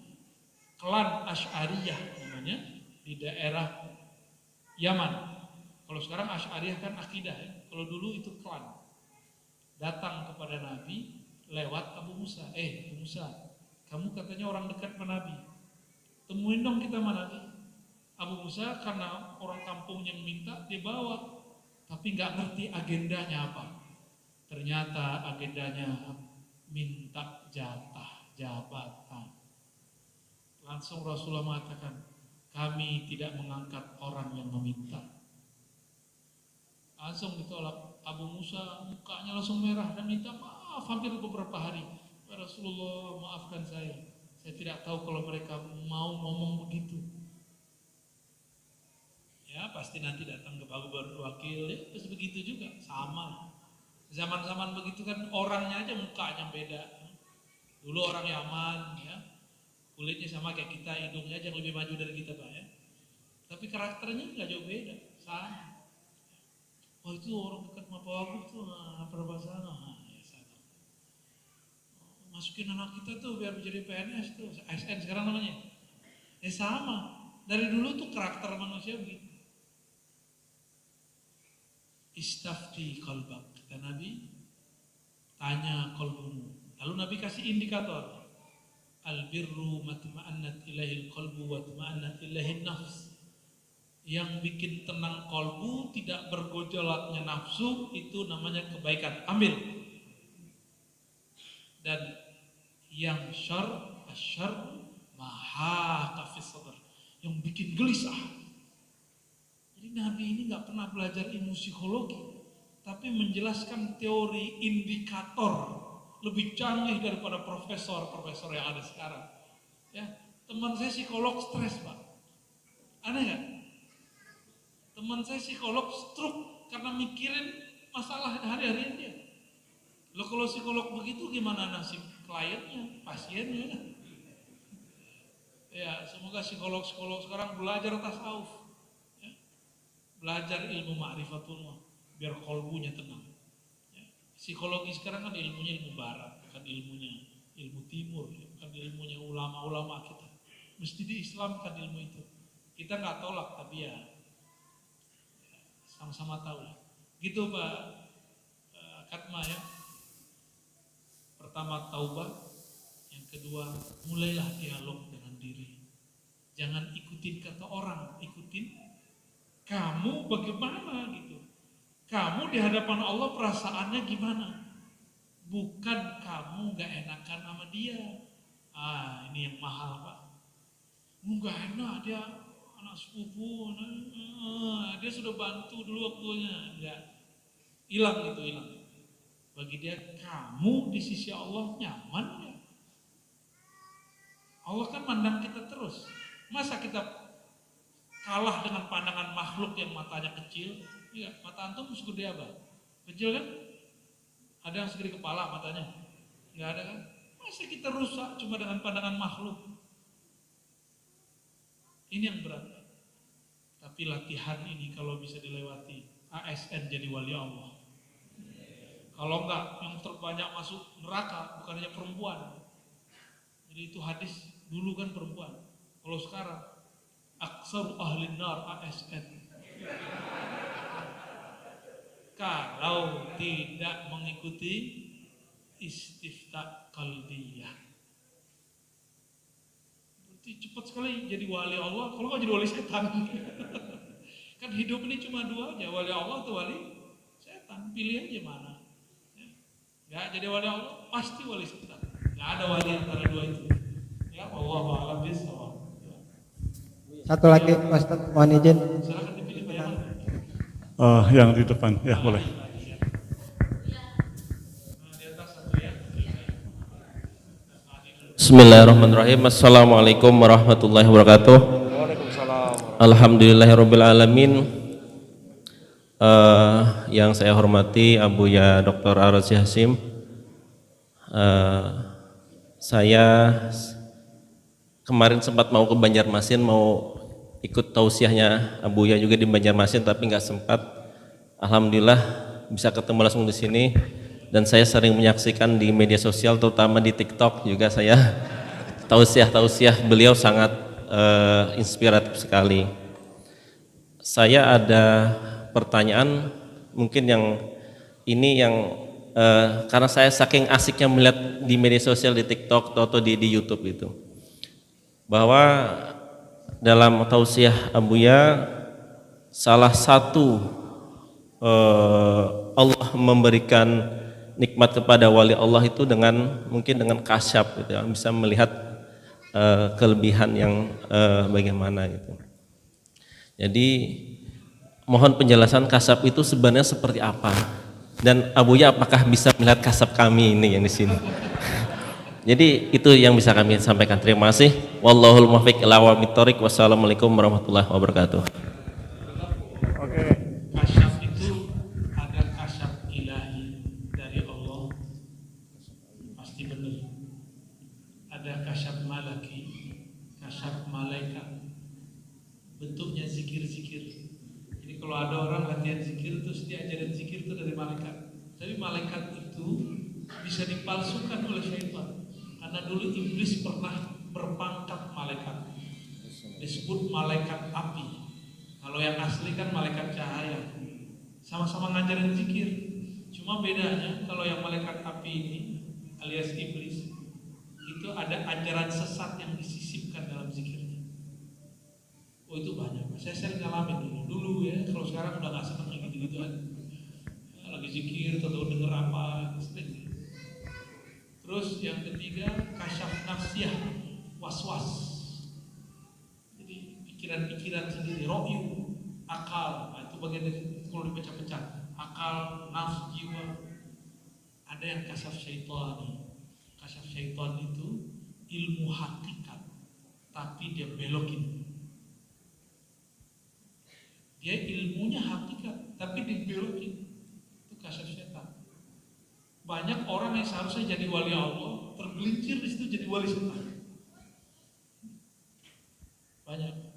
[SPEAKER 2] klan Asy'ariyah namanya di daerah Yaman. Kalau sekarang Asy'ariyah kan akidah ya. Kalau dulu itu klan. Datang kepada Nabi lewat Abu Musa. Abu Musa, kamu katanya orang dekat sama Nabi. Temuin dong kita sama Nabi. Abu Musa karena orang kampung yang minta, dia bawa. Tapi nggak ngerti agendanya apa. Ternyata agendanya minta jatah, jabatan. Langsung Rasulullah mengatakan, kami tidak mengangkat orang yang meminta. Langsung ditolak. Abu Musa mukanya langsung merah dan minta maaf hampir beberapa hari. Rasulullah, maafkan saya tidak tahu kalau mereka mau ngomong begitu. Ya pasti nanti datang ke Pak Gubernur Wakil ya, terus begitu juga, sama. Zaman-zaman begitu kan orangnya aja mukanya beda. Dulu orang Yaman ya, kulitnya sama kayak kita, hidungnya aja lebih maju dari kita Pak ya. Tapi karakternya nggak jauh beda, sama. Oh itu orang dekat sama Pak Wagub tuh, perbasana, ya sana. Masukin anak kita tuh biar menjadi PNS tuh, ASN sekarang namanya. Sama, dari dulu tuh karakter manusia begitu. Istafti qalbak, kata Nabi, tanya qalbumu. Lalu Nabi kasih indikator. Albirru matma'annat ilahil qalbu wa matma'annat ilahil nafs. Yang bikin tenang kolbu, tidak bergojolaknya nafsu, itu namanya kebaikan. Ambil. Dan yang asyar maha kafis sadar, yang bikin gelisah. Jadi Nabi ini nggak pernah belajar ilmu psikologi, tapi menjelaskan teori indikator lebih canggih daripada profesor yang ada sekarang. Ya, teman saya psikolog stres Pak. Aneh nggak? Teman saya psikolog stroke karena mikirin masalah hari-hari dia. Loh kalau psikolog begitu gimana nasib kliennya, pasiennya? Ya semoga psikolog sekarang belajar tasawuf, ya. Belajar ilmu ma'rifatullah biar kolbunya tenang. Ya. Psikologi sekarang kan ilmunya ilmu barat, bukan ilmunya ilmu timur, bukan ilmunya ulama-ulama kita. Mesti diislamkan ilmu itu. Kita nggak tolak tapi ya sama-sama tahu lah. Gitu Pak Katma ya. Pertama taubat, yang kedua mulailah dialog dengan diri. Jangan ikutin kata orang, ikutin kamu bagaimana gitu. Kamu di hadapan Allah perasaannya gimana? Bukan kamu gak enakan sama dia. Ini yang mahal Pak. Gak enak dia anak sepupu, dia sudah bantu dulu waktunya, enggak, hilang. Bagi dia kamu di sisi Allah nyaman ya. Allah kan mandang kita terus. Masa kita kalah dengan pandangan makhluk yang matanya kecil? Ya, mata antum segede apa? Kecil kan? Ada yang segede kepala matanya? Nggak ada kan? Masa kita rusak cuma dengan pandangan makhluk? Ini yang berat. Tapi latihan ini kalau bisa dilewati, ASN jadi wali Allah. Kalau enggak, yang terbanyak masuk neraka bukan hanya perempuan. Jadi itu hadis dulu kan perempuan. Kalau sekarang, aksaru ahli nar ASN. Kalau tidak mengikuti istifta qalbiyah. Berarti cepat sekali jadi wali Allah, kalau nggak jadi wali setan. Kan hidup ini cuma dua aja, wali Allah atau wali setan. Pilih aja mana. Ya, jadi wali Allah pasti wali setan. Nggak ada wali antara dua itu. Ya, Allah a'lam bishawab.
[SPEAKER 4] Satu lagi, Mas Ustaz, mohon izin.
[SPEAKER 2] Silakan dipilih Pak Yaman.
[SPEAKER 5] Yang di depan, ya boleh.
[SPEAKER 6] Bismillahirrahmanirrahim. Assalamualaikum warahmatullahi wabarakatuh. Alhamdulillahirabbil alamin. Yang saya hormati Abuya Dr. Ar-Razi Hasim. Saya kemarin sempat mau ke Banjarmasin, mau ikut tausiahnya Abuya juga di Banjarmasin, tapi nggak sempat. Alhamdulillah bisa ketemu langsung di sini, dan saya sering menyaksikan di media sosial, terutama di TikTok juga saya tausiah beliau sangat inspiratif sekali. Saya ada pertanyaan mungkin yang karena saya saking asiknya melihat di media sosial, di TikTok atau di YouTube itu, bahwa dalam tausiah Abuya salah satu Allah memberikan nikmat kepada wali Allah itu mungkin dengan kasyaf gitu ya, bisa melihat kelebihan yang bagaimana gitu. Jadi mohon penjelasan kasyaf itu sebenarnya seperti apa, dan Abuya apakah bisa melihat kasyaf kami ini yang di sini. Jadi itu yang bisa kami sampaikan. Terima kasih. Wallahul muwaffiq ila aqwamit thoriq. Wassalamualaikum warahmatullahi wabarakatuh.
[SPEAKER 5] Oke.
[SPEAKER 2] Kasyaf itu ada kasyaf ilahi dari Allah, pasti benar. Ada kasyaf malaki, kasyaf malaikat, bentuknya zikir-zikir. Jadi kalau ada orang latihan zikir terus diajarin zikir itu dari malaikat. Tapi malaikat itu bisa dipalsukan oleh syaitan. Karena dulu iblis pernah berpangkat malaikat, disebut malaikat api. Kalau yang asli kan malaikat cahaya. Sama-sama ngajarin zikir. Cuma bedanya kalau yang malaikat api ini alias iblis itu ada ajaran sesat yang disisipkan dalam zikirnya. Oh itu banyak. Saya sering ngalamin dulu ya. Kalau sekarang udah nggak seneng lagi gitu-gituan. Lagi zikir atau denger apa sering. Terus yang ketiga kasyaf nafsiyah, was-was. Jadi pikiran-pikiran sendiri, ro'yu, akal. Nah, itu bagian dari kalau dipecah-pecah. Akal, nafs, jiwa. Ada yang kasyaf syaitan. Kasyaf syaitan itu ilmu hakikat, tapi dia belokin. Dia ilmunya hakikat, tapi dibelokin. Itu kasyaf syaitan. Banyak orang yang seharusnya jadi wali Allah tergelincir di situ jadi wali setan. Banyak.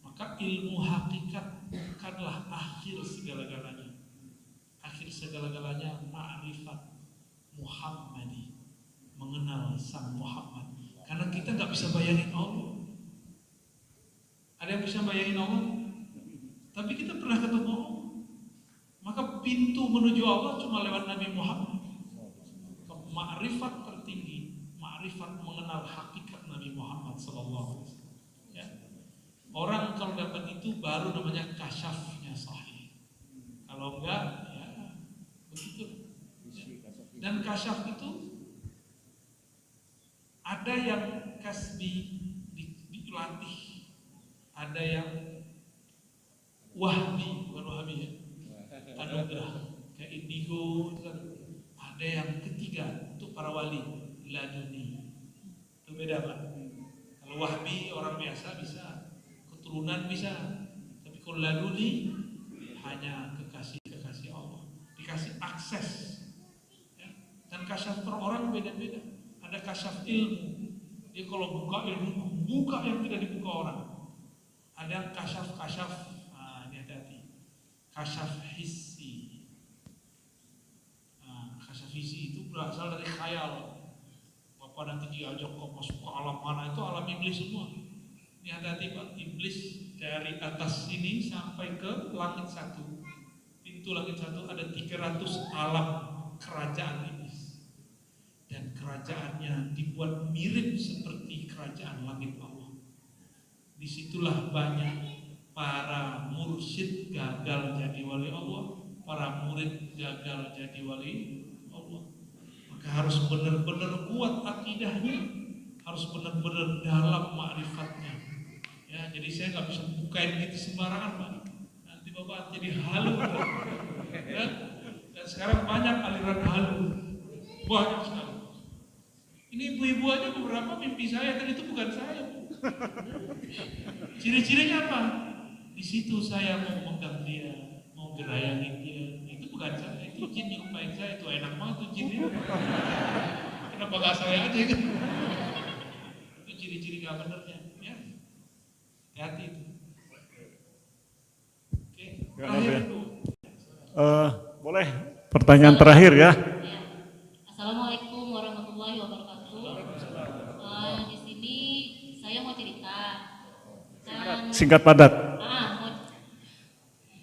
[SPEAKER 2] Maka ilmu hakikat bukanlah akhir segala-galanya. Akhir segala-galanya ma'rifat Muhammadi, mengenal Sang Muhammad. Karena kita nggak bisa bayangin Allah. Ada yang bisa bayangin Allah? Tapi kita pernah ketemu Allah. Maka pintu menuju Allah cuma lewat Nabi Muhammad. Ma'rifat tertinggi, ma'rifat mengenal hakikat Nabi Muhammad SAW. Ya. Orang kalau dapat itu baru namanya kasyafnya sahih. Kalau enggak, ya begitu. Ya. Dan kasyaf itu ada yang kasbi dilatih, ada yang wahbi, bukan wahbi ya. Anugerah kayak indigo itu kan. Ada yang ketiga untuk para wali laduni, Berbeda Pak. Kalau Wahbi orang biasa bisa, keturunan bisa, tapi kalau Laduni hanya kekasih Allah, dikasih akses. Ya. Dan kasyaf per orang beda-beda. Ada kasyaf ilmu, dia kalau buka ilmu, buka yang tidak dibuka orang. Ada yang kasyaf, ini hati-hati, kasyaf hissi. Kasyaf hissi itu berasal dari khayal. Bapak nanti diajak kok masuk ke alam mana, itu alam iblis semua. Ini hati-hati Pak, iblis dari atas sini sampai ke langit satu. Pintu langit satu ada 300 alam kerajaan iblis. Dan kerajaannya dibuat mirip seperti kerajaan langit Allah. Disitulah banyak para mursyid gagal jadi wali Allah, para murid gagal jadi wali Allah. Maka harus benar-benar kuat akidahnya, harus benar-benar dalam ma'rifatnya. Ya, jadi saya nggak bisa bukain gitu sembarangan Pak. Nanti Bapak jadi halu. Ya. Dan sekarang banyak aliran halu, banyak sekali. Ini ibu-ibu aja beberapa mimpi saya, kan itu bukan saya. Ciri-cirinya apa? Di situ saya mau memegang dia, mau gerayangin dia. Itu bukan saya, itu jin nyerupain saya. Itu enak banget tuh jin itu. Kenapa gak saya aja kan? Itu ciri-ciri gak benernya. Ya, hati-hati itu. Oke, terakhir itu.
[SPEAKER 5] Boleh pertanyaan terakhir ya.
[SPEAKER 7] Assalamualaikum warahmatullahi wabarakatuh. Di sini saya mau cerita.
[SPEAKER 5] Singkat padat.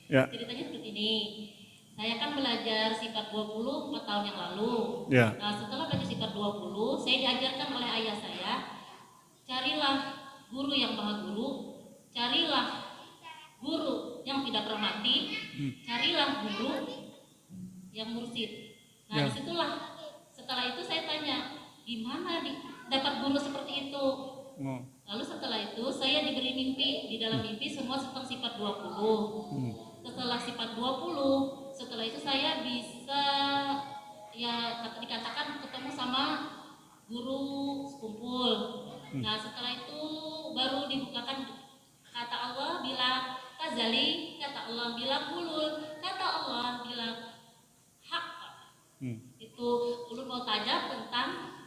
[SPEAKER 5] Ya.
[SPEAKER 7] Ceritanya seperti ini. Saya kan belajar sifat 20 4 tahun yang lalu.
[SPEAKER 5] Ya.
[SPEAKER 7] Nah, setelah belajar sifat 20, saya diajarkan oleh ayah saya, carilah guru yang maha guru, carilah guru yang tidak pernah mati, carilah guru yang mursyid. Nah, disitulah setelah itu saya tanya, gimana dapat guru seperti itu? Lalu setelah itu saya diberi mimpi, di dalam mimpi semua tentang sifat 20. Setelah sifat 20, setelah itu saya bisa dikatakan ketemu sama guru sekumpul. Nah, setelah itu baru dibukakan kata Allah bilang kazali, kata Allah bilang hulul, kata Allah bilang hak. Itu ulun mau tanya tentang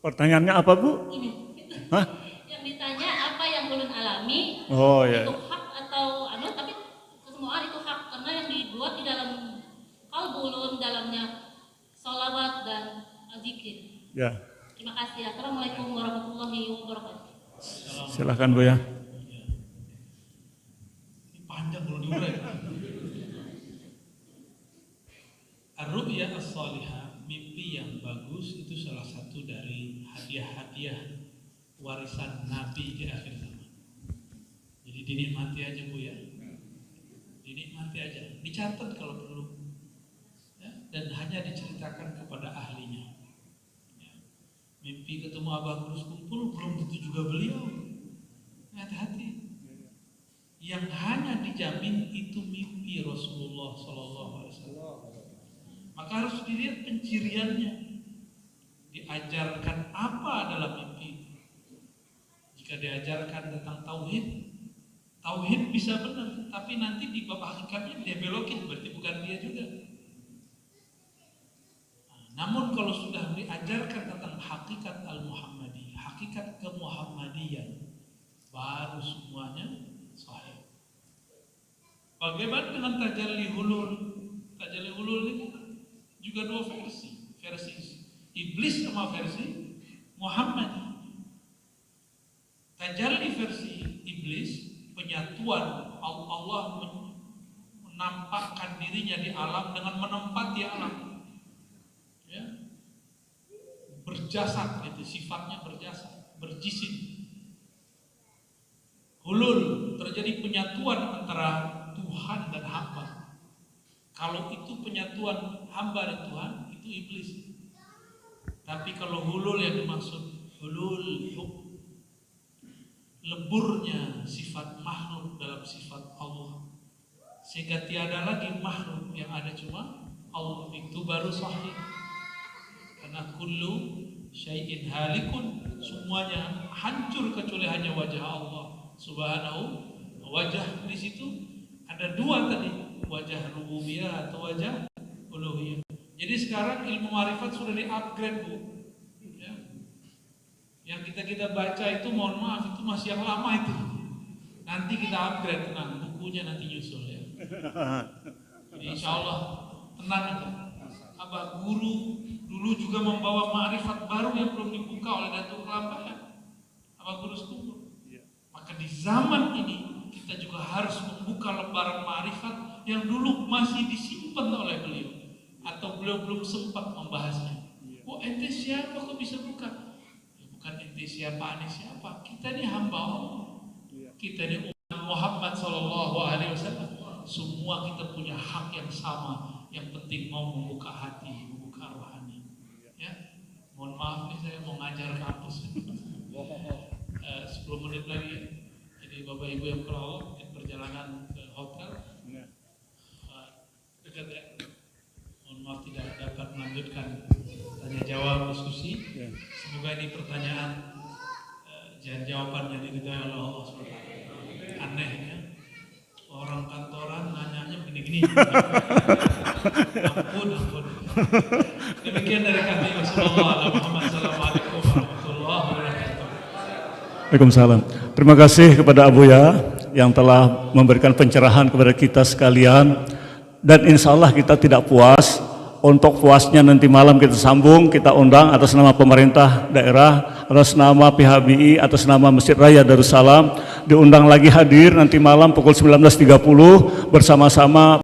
[SPEAKER 5] Pertanyaannya apa Bu?
[SPEAKER 7] ini.
[SPEAKER 5] Hah?
[SPEAKER 7] Yang ditanya apa yang ulun alami,
[SPEAKER 5] Oh ya.
[SPEAKER 7] itu hak atau tapi kesemuaan itu hak, karena yang dibuat di dalam kalbu ulun, dalamnya sholawat dan zikir.
[SPEAKER 5] Ya.
[SPEAKER 7] Terima kasih. Assalamualaikum warahmatullahi wabarakatuh.
[SPEAKER 5] Silakan Bu ya.
[SPEAKER 2] Ini panjang kalau diurai. Ar-ru'ya as-salihah, mimpi yang bagus itu salah satu dari hadiah-hadiah warisan Nabi di akhir zaman. Jadi dinikmati aja Bu ya. Dinikmati aja. Dicatat kalau perlu. Ya, dan hanya diceritakan kepada ahlinya. Ya. Mimpi ketemu abah guru sekumpul belum tentu juga beliau. Hati-hati. Yang hanya dijamin itu mimpi Rasulullah SAW. Maka harus dilihat penciriannya. Diajarkan apa dalam mimpi. Jika diajarkan tentang tauhid, tauhid bisa benar, tapi nanti di bab hakikatnya dia belokin, berarti bukan dia juga. Namun kalau sudah diajarkan tentang hakikat al-Muhammadi, hakikat kemuhammadiyan, baru semuanya sahih. Bagaimana dengan tajalli hulul? Tajalli hulul ini juga dua versi, versi iblis sama versi Muhammad. Tajalli versi iblis, penyatuan Allah menampakkan dirinya di alam dengan menempati alam. Ya. Berjasad, itu sifatnya berjasad, berjisim. Hulul, terjadi penyatuan antara Tuhan dan hamba. Kalau itu penyatuan hamba dan Tuhan, itu iblis. Tapi kalau hulul yang dimaksud hulul leburnya sifat makhluk dalam sifat Allah, sehingga tiada lagi makhluk, yang ada cuma Allah, itu baru sahih. Karena kullu syai'in halikun semuanya hancur kecuali hanya wajah Allah Subhanahu. Wajah di situ ada dua tadi, wajah rububiyah atau wajah uluhiyah. Jadi sekarang ilmu marifat sudah di-upgrade, Bu. Ya. Yang kita baca itu, mohon maaf, itu masih yang lama itu. Nanti kita upgrade, tenang, bukunya nanti nyusul ya. Jadi insya Allah tenang aja. Abah guru dulu juga membawa ma'rifat baru yang belum dibuka oleh Datuk Kelapa. Abah guru sepupu. Maka di zaman ini kita juga harus membuka lembaran ma'rifat yang dulu masih disimpan oleh beliau atau beliau belum sempat membahasnya. Oh, ente siapa kok bisa buka? Ya, bukan ente siapa, aneh siapa. Kita ini hamba Allah. Kita ini umat Muhammad SAW. Semua kita punya hak yang sama. Yang penting mau membuka hati, membuka rohani. Ya, mohon maaf nih saya mau ngajar kampus. 10 menit lagi. Jadi Bapak Ibu yang berAllah di perjalanan ke hotel dekat ya. Mohon maaf tidak dapat melanjutkan tanya jawab diskusi. Semoga ini pertanyaan jawabannya diridhai oleh Allah SWT. Aneh ya. Orang kantoran nanyanya begini-gini. Ampun. Demikian dari kami. Wassalamualaikum warahmatullahi wabarakatuh.
[SPEAKER 5] Waalaikumsalam. Terima kasih kepada Abuya yang telah memberikan pencerahan kepada kita sekalian. Dan insya Allah kita tidak puas. Untuk puasnya nanti malam kita sambung, kita undang atas nama pemerintah daerah, atas nama PHBI, atas nama Masjid Raya Darussalam, diundang lagi hadir nanti malam pukul 19.30 bersama-sama